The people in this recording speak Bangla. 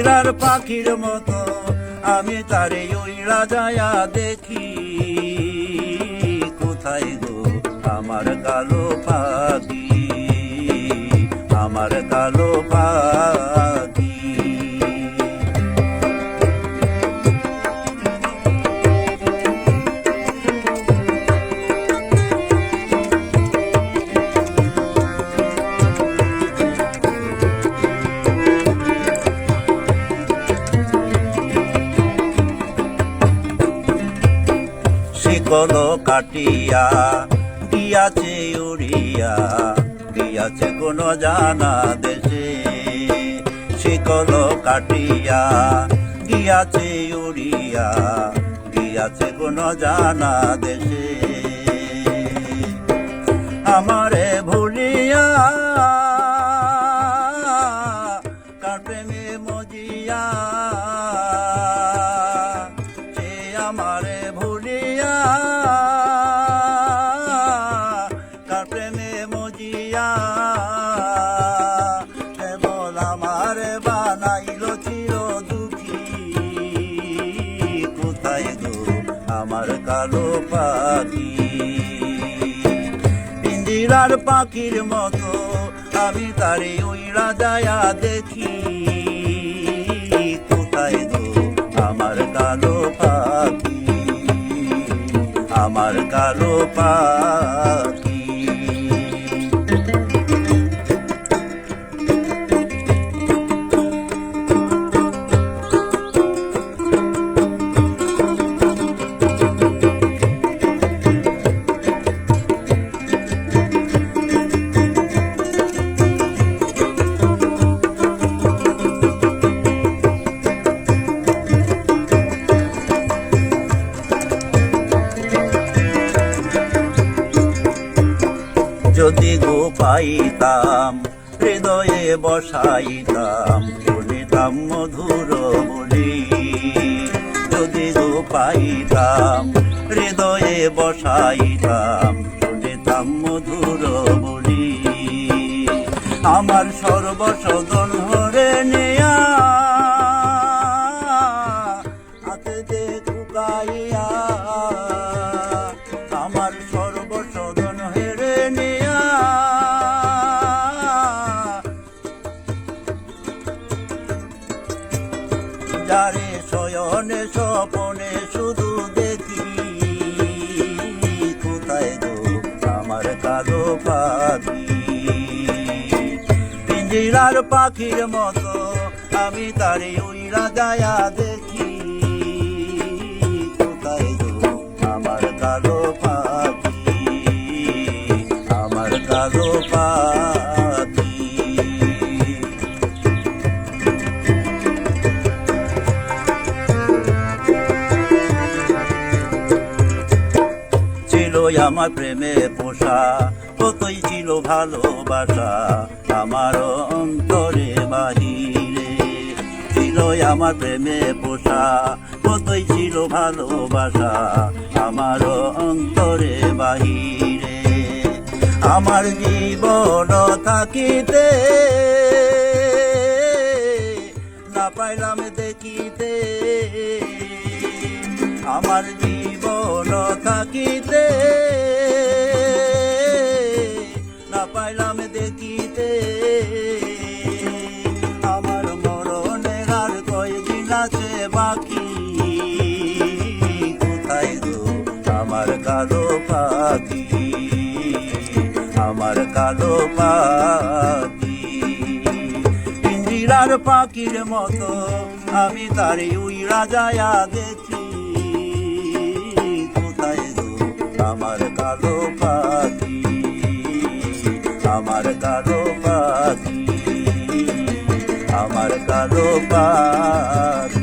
পিঞ্জিরার পাখির মতো আমি তারে উইড়া যায়া দেখি। কোথায় গো আমার কালো পাখি, আমার কালো পাখি। শিকল কাটিয়া গিয়াছে উড়িয়া, গিয়াছে কোন জানা দেশে। শিকল কাটিয়া গিয়াছে উড়িয়া, গিয়াছে কোন জানা দেশে। আমারে ভুলিয়া কার প্রেমে মজিয়া, সে আমারে ভুলিয়া কার প্রেমে মজিয়া। কেবল আমারে বানাইল চির দুঃখী। কোথায় গো আমার কালো পাখি, পিঞ্জিরার পাখির মতো আমি তারে উইড়া যায়া দেখি। কোথায় গো আমার কালো পাখি, আমার কালো পাখি। যদি গো পাইতাম হৃদয়ে বসাইতাম, শুনিতাম মধুর বলি। যদি গো পাইতাম হৃদয়ে বসাইতাম, শুনিতাম মধুর বলি। আমার সর্বসদন হরে নেয়া হাতে দে ঢুকাইয়া, আমার সর্বসদন হেরে নেয়া যারে শয়নে স্বপনে শুধু দেখি। কোথায় গো আমার কালো পাখি, পিঞ্জিরার পাখির মতো আমি তারে উইড়া যায়া দেখি। কোথায় গো আমার কালো পাখি, আমার কালো পাখি। ছিল আমার প্রেমে পোষা, কতই ছিল ভালোবাসা আমার অন্তরে বাহিরে। ছিল আমার প্রেমে পোষা, কতই ছিল ভালোবাসা আমার অন্তরে বাহিরে। আমার জীবন থাকিতে না পাইলাম দেখিতে, আমার জীবন থাকিতে না পাইলাম দেখিতে। আমার মরণের আর কয়দিন আছে বাকি। কোথায় গো আমার কালো পাখি, আমার কালো পাখি। পিঞ্জিরার পাখির মতো আমি তারে উইড়া যায়া দেখি। কোথায় গো আমার কালো পাখি, আমার কালো পাখি, আমার কালো পাখি।